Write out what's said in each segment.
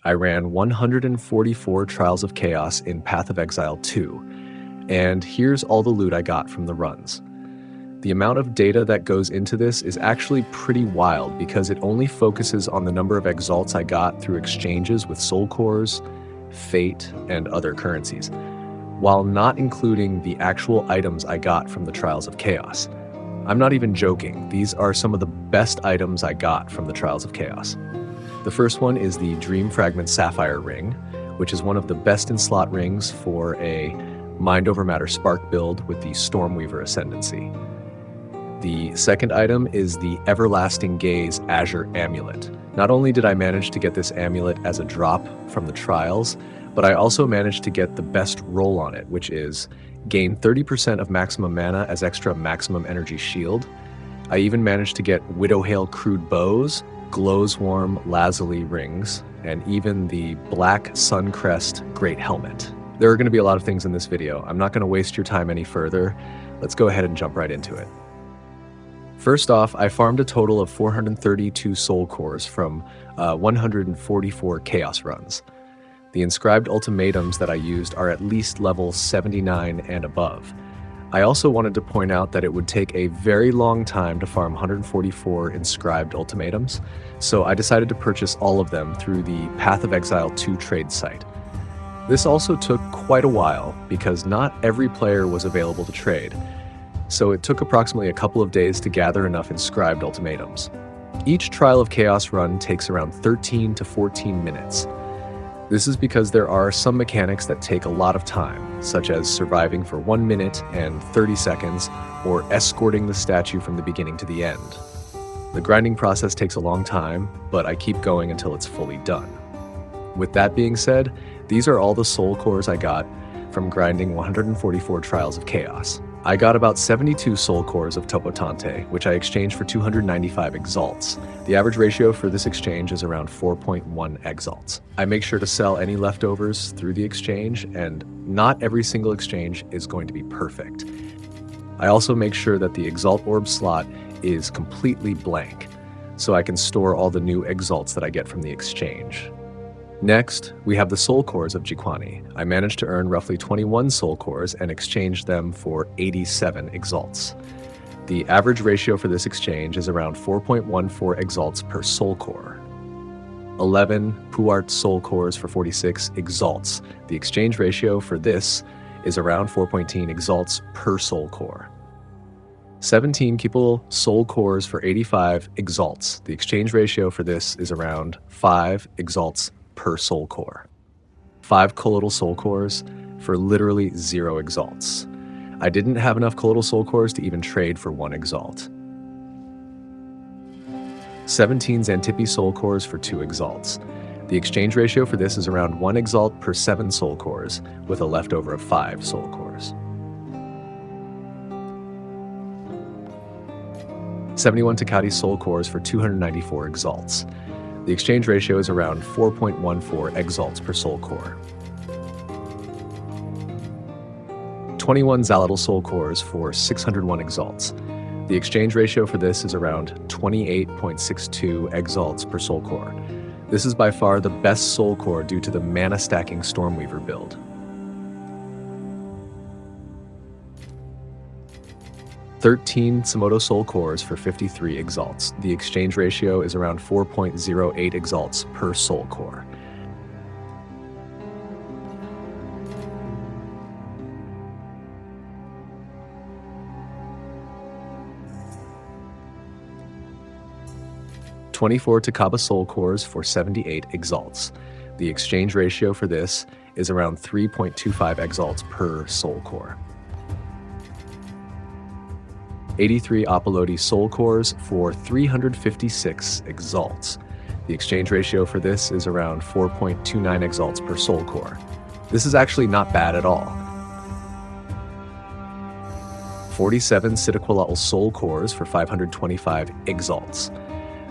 I ran 144 Trials of Chaos in Path of Exile 2, and here's all the loot I got from the runs. The amount of data that goes into this is actually pretty wild because it only focuses on the number of exalts I got through exchanges with soul cores, fate, and other currencies, while not including the actual items I got from the Trials of Chaos. I'm not even joking, these are some of the best items I got from the Trials of Chaos. The first one is the Dream Fragment Sapphire Ring, which is one of the best in slot rings for a Mind Over Matter Spark build with the Stormweaver Ascendancy. The second item is the Everlasting Gaze Azure Amulet. Not only did I manage to get this amulet as a drop from the trials, but I also managed to get the best roll on it, which is gain 30% of maximum mana as extra maximum energy shield. I even managed to get Widowhail Crude Bows, Glowswarm Lazuli rings, and even the Black Suncrest Great Helmet. There are going to be a lot of things in this video. I'm not going to waste your time any further. Let's go ahead and jump right into it. First off, I farmed a total of 432 soul cores from 144 chaos runs. The inscribed ultimatums that I used are at least level 79 and above. I also wanted to point out that it would take a very long time to farm 144 inscribed ultimatums, so I decided to purchase all of them through the Path of Exile 2 trade site. This also took quite a while because not every player was available to trade, so it took approximately a couple of days to gather enough inscribed ultimatums. Each Trial of Chaos run takes around 13 to 14 minutes. This is because there are some mechanics that take a lot of time, such as surviving for 1 minute and 30 seconds, or escorting the statue from the beginning to the end. The grinding process takes a long time, but I keep going until it's fully done. With that being said, these are all the soul cores I got from grinding 144 Trials of Chaos. I got about 72 soul cores of Topotante, which I exchanged for 295 exalts. The average ratio for this exchange is around 4.1 exalts. I make sure to sell any leftovers through the exchange, and not every single exchange is going to be perfect. I also make sure that the exalt orb slot is completely blank, so I can store all the new exalts that I get from the exchange. Next, we have the soul cores of Jiquani. I managed to earn roughly 21 soul cores and exchanged them for 87 exalts. The average ratio for this exchange is around 4.14 exalts per soul core. 11 Puart soul cores for 46 exalts. The exchange ratio for this is around 4.10 exalts per soul core. 17 Kipul soul cores for 85 exalts. The exchange ratio for this is around 5 exalts per soul core. 5 colloidal soul cores for literally 0 exalts. I didn't have enough colloidal soul cores to even trade for 1 exalt. 17 Xantippe soul cores for 2 exalts. The exchange ratio for this is around 1 exalt per 7 soul cores, with a leftover of 5 soul cores. 71 Takati soul cores for 294 exalts. The exchange ratio is around 4.14 exalts per soul core. 21 Xalotl soul cores for 601 exalts. The exchange ratio for this is around 28.62 exalts per soul core. This is by far the best soul core due to the mana stacking Stormweaver build. 13 Simoto soul cores for 53 exalts. The exchange ratio is around 4.08 exalts per soul core. "24 Takaba soul cores for 78 exalts. The exchange ratio for this is around 3.25 exalts per soul core. 83 Apolodi soul cores for 356 exalts. The exchange ratio for this is around 4.29 exalts per soul core. This is actually not bad at all. 47 Citaqualatl soul cores for 525 exalts.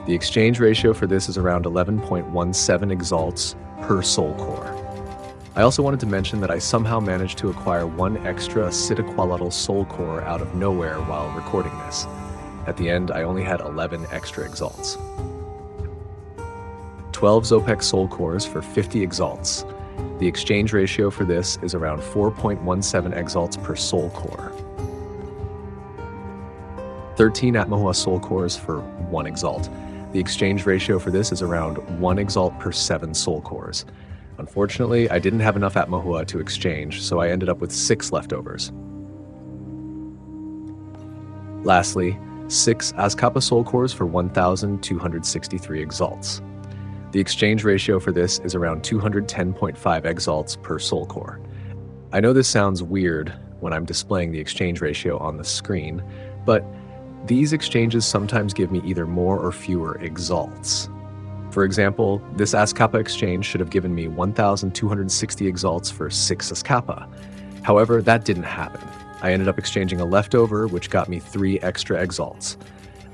The exchange ratio for this is around 11.17 exalts per soul core. I also wanted to mention that I somehow managed to acquire 1 extra Citaqualatl soul core out of nowhere while recording this. At the end, I only had 11 extra exalts. 12 Zopek soul cores for 50 exalts. The exchange ratio for this is around 4.17 exalts per soul core. 13 Atmahua soul cores for 1 exalt. The exchange ratio for this is around 1 exalt per 7 soul cores. Unfortunately, I didn't have enough Atmahua to exchange, so I ended up with 6 leftovers. Lastly, 6 Azkapa soul cores for 1,263 exalts. The exchange ratio for this is around 210.5 exalts per soul core. I know this sounds weird when I'm displaying the exchange ratio on the screen, but these exchanges sometimes give me either more or fewer exalts. For example, this Azkapa exchange should have given me 1,260 exalts for 6 Azkapa. However, that didn't happen. I ended up exchanging a leftover, which got me 3 extra exalts.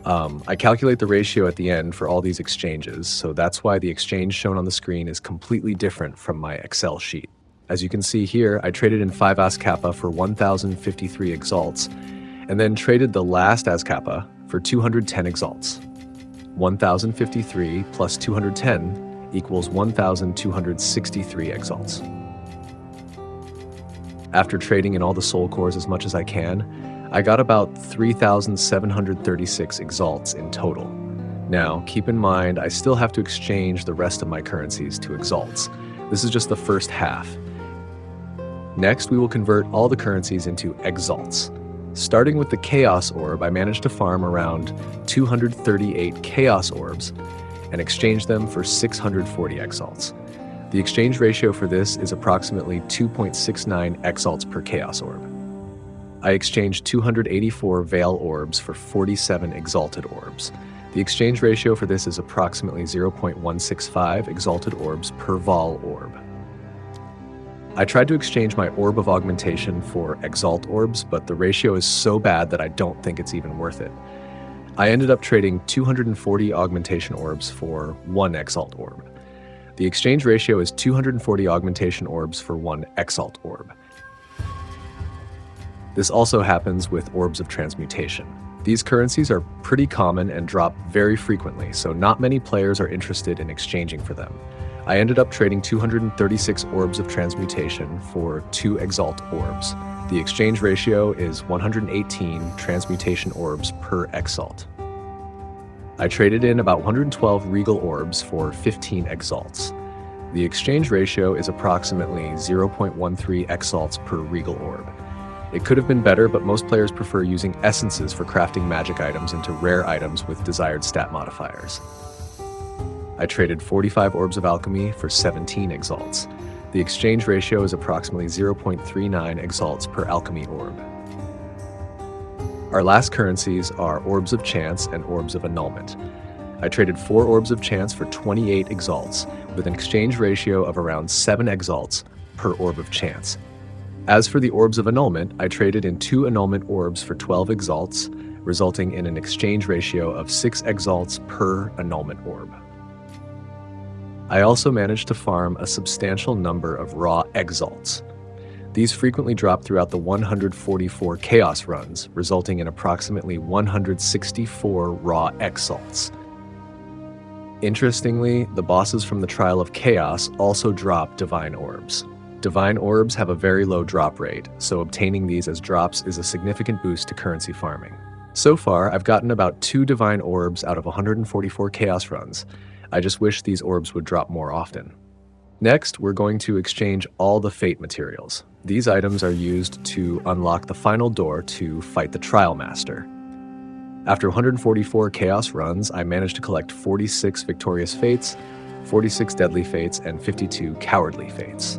I calculate the ratio at the end for all these exchanges, so that's why the exchange shown on the screen is completely different from my Excel sheet. As you can see here, I traded in 5 Azkapa for 1,053 exalts, and then traded the last Azkapa for 210 exalts. 1,053 plus 210 equals 1,263 exalts. After trading in all the soul cores as much as I can, I got about 3,736 exalts in total. Now, keep in mind, I still have to exchange the rest of my currencies to exalts. This is just the first half. Next, we will convert all the currencies into exalts. Starting with the Chaos Orb, I managed to farm around 238 Chaos Orbs and exchange them for 640 exalts. The exchange ratio for this is approximately 2.69 exalts per Chaos Orb. I exchanged 284 Veil Orbs for 47 Exalted Orbs. The exchange ratio for this is approximately 0.165 Exalted Orbs per Vol Orb. I tried to exchange my Orb of Augmentation for Exalt Orbs, but the ratio is so bad that I don't think it's even worth it. I ended up trading 240 Augmentation Orbs for 1 Exalt Orb. The exchange ratio is 240 Augmentation Orbs for 1 Exalt Orb. This also happens with Orbs of Transmutation. These currencies are pretty common and drop very frequently, so not many players are interested in exchanging for them. I ended up trading 236 Orbs of Transmutation for 2 Exalt Orbs. The exchange ratio is 118 Transmutation Orbs per Exalt. I traded in about 112 Regal Orbs for 15 Exalts. The exchange ratio is approximately 0.13 Exalts per Regal Orb. It could have been better, but most players prefer using essences for crafting magic items into rare items with desired stat modifiers. I traded 45 Orbs of Alchemy for 17 Exalts. The exchange ratio is approximately 0.39 Exalts per Alchemy Orb. Our last currencies are Orbs of Chance and Orbs of Annulment. I traded 4 Orbs of Chance for 28 Exalts, with an exchange ratio of around 7 Exalts per Orb of Chance. As for the Orbs of Annulment, I traded in 2 Annulment Orbs for 12 Exalts, resulting in an exchange ratio of 6 Exalts per Annulment Orb. I also managed to farm a substantial number of raw exalts. These frequently drop throughout the 144 chaos runs, resulting in approximately 164 raw exalts. Interestingly, the bosses from the Trial of Chaos also drop divine orbs. Divine orbs have a very low drop rate, so obtaining these as drops is a significant boost to currency farming. So far, I've gotten about 2 divine orbs out of 144 chaos runs. I just wish these orbs would drop more often. Next, we're going to exchange all the fate materials. These items are used to unlock the final door to fight the Trial Master. After 144 chaos runs, I managed to collect 46 victorious fates, 46 deadly fates, and 52 cowardly fates.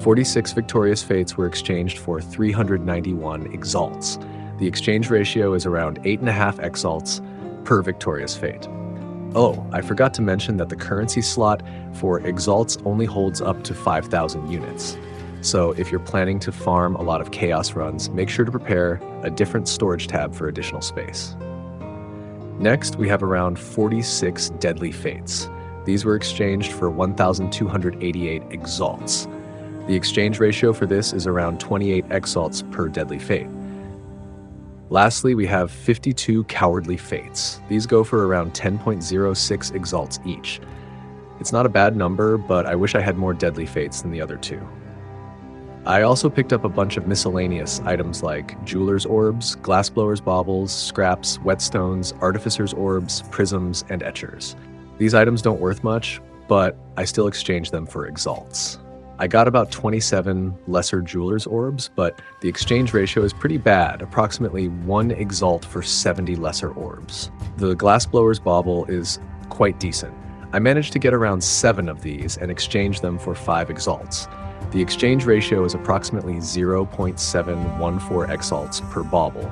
46 victorious fates were exchanged for 391 exalts. The exchange ratio is around 8.5 exalts per victorious fate. Oh, I forgot to mention that the currency slot for exalts only holds up to 5,000 units. So if you're planning to farm a lot of chaos runs, make sure to prepare a different storage tab for additional space. Next, we have around 46 deadly fates. These were exchanged for 1,288 exalts. The exchange ratio for this is around 28 exalts per deadly fate. Lastly, we have 52 cowardly fates. These go for around 10.06 exalts each. It's not a bad number, but I wish I had more deadly fates than the other two. I also picked up a bunch of miscellaneous items like jeweler's orbs, glassblower's baubles, scraps, whetstones, artificer's orbs, prisms, and etchers. These items don't worth much, but I still exchanged them for exalts. I got about 27 lesser jeweler's orbs, but the exchange ratio is pretty bad, approximately 1 exalt for 70 lesser orbs. The glassblower's bauble is quite decent. I managed to get around 7 of these and exchange them for 5 exalts. The exchange ratio is approximately 0.714 exalts per bauble.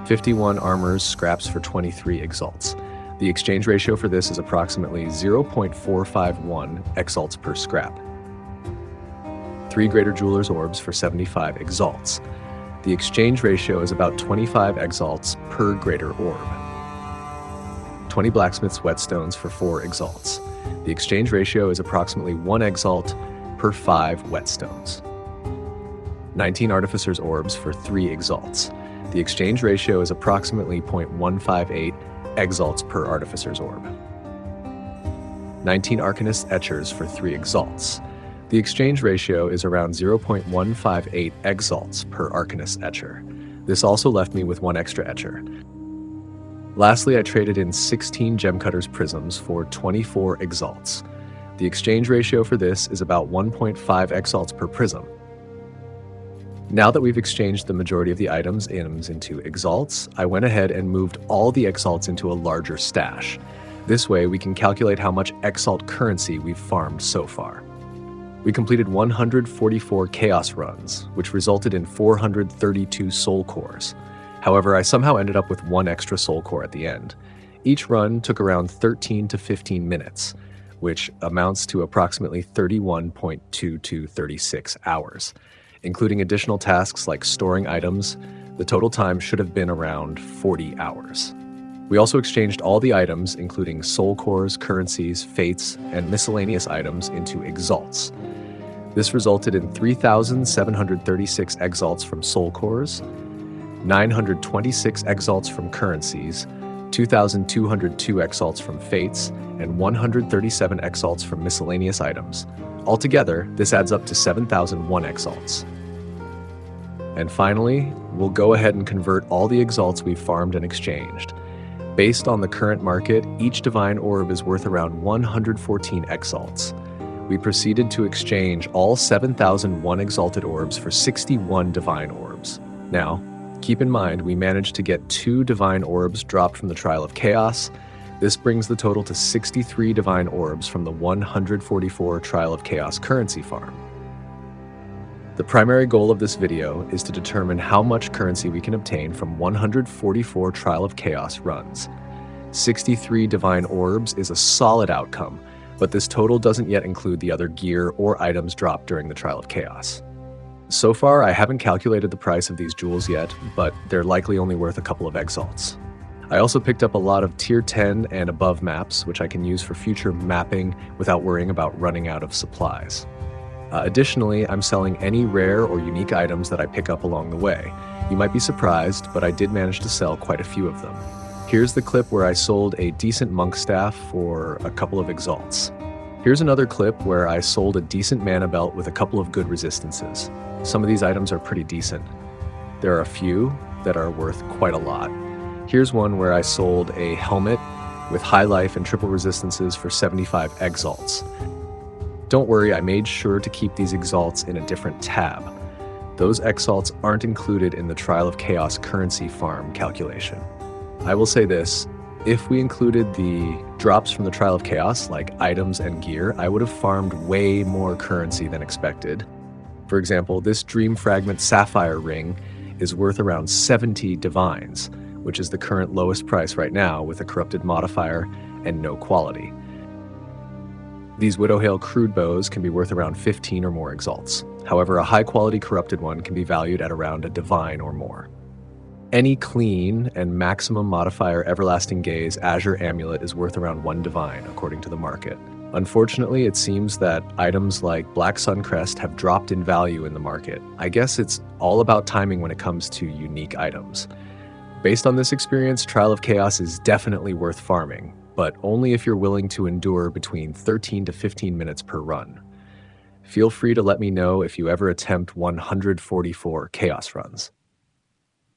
51 armors scraps for 23 exalts. The exchange ratio for this is approximately 0.451 exalts per scrap. 3 greater jeweler's orbs for 75 exalts. The exchange ratio is about 25 exalts per greater orb. 20 blacksmith's whetstones for 4 exalts. The exchange ratio is approximately 1 exalt per 5 whetstones. 19 artificer's orbs for 3 exalts. The exchange ratio is approximately 0.158 exalts per artificer's orb. 19 arcanist's etchers for 3 exalts. The exchange ratio is around 0.158 exalts per arcanist's etcher. This also left me with 1 extra etcher. Lastly, I traded in 16 gemcutter's prisms for 24 exalts. The exchange ratio for this is about 1.5 exalts per prism. Now that we've exchanged the majority of the items into exalts, I went ahead and moved all the exalts into a larger stash. This way we can calculate how much exalt currency we've farmed so far. We completed 144 chaos runs, which resulted in 432 soul cores. However, I somehow ended up with 1 extra soul core at the end. Each run took around 13 to 15 minutes, which amounts to approximately 31.2236 hours. Including additional tasks like storing items, the total time should have been around 40 hours. We also exchanged all the items, including soul cores, currencies, fates, and miscellaneous items into exalts. This resulted in 3,736 exalts from soul cores, 926 exalts from currencies, 2,202 exalts from fates, and 137 exalts from miscellaneous items. Altogether, this adds up to 7,001 exalts. And finally, we'll go ahead and convert all the exalts we've farmed and exchanged. Based on the current market, each divine orb is worth around 114 exalts. We proceeded to exchange all 7,001 exalted orbs for 61 divine orbs. Now, keep in mind, we managed to get 2 divine orbs dropped from the Trial of Chaos. This brings the total to 63 divine orbs from the 144 Trial of Chaos currency farm. The primary goal of this video is to determine how much currency we can obtain from 144 Trial of Chaos runs. 63 divine orbs is a solid outcome, but this total doesn't yet include the other gear or items dropped during the Trial of Chaos. So far, I haven't calculated the price of these jewels yet, but they're likely only worth a couple of exalts. I also picked up a lot of tier 10 and above maps, which I can use for future mapping without worrying about running out of supplies. Additionally, I'm selling any rare or unique items that I pick up along the way. You might be surprised, but I did manage to sell quite a few of them. Here's the clip where I sold a decent monk staff for a couple of exalts. Here's another clip where I sold a decent mana belt with a couple of good resistances. Some of these items are pretty decent. There are a few that are worth quite a lot. Here's one where I sold a helmet with high life and triple resistances for 75 exalts. Don't worry, I made sure to keep these exalts in a different tab. Those exalts aren't included in the Trial of Chaos currency farm calculation. I will say this, if we included the drops from the Trial of Chaos, like items and gear, I would have farmed way more currency than expected. For example, this Dream Fragment Sapphire ring is worth around 70 divines, which is the current lowest price right now with a corrupted modifier and no quality. These Widowhail crude bows can be worth around 15 or more exalts. However, a high-quality corrupted one can be valued at around a divine or more. Any clean and maximum modifier Everlasting Gaze Azure Amulet is worth around 1 divine, according to the market. Unfortunately, it seems that items like Black Suncrest have dropped in value in the market. I guess it's all about timing when it comes to unique items. Based on this experience, Trial of Chaos is definitely worth farming. but only if you're willing to endure between 13 to 15 minutes per run. Feel free to let me know if you ever attempt 144 Chaos runs.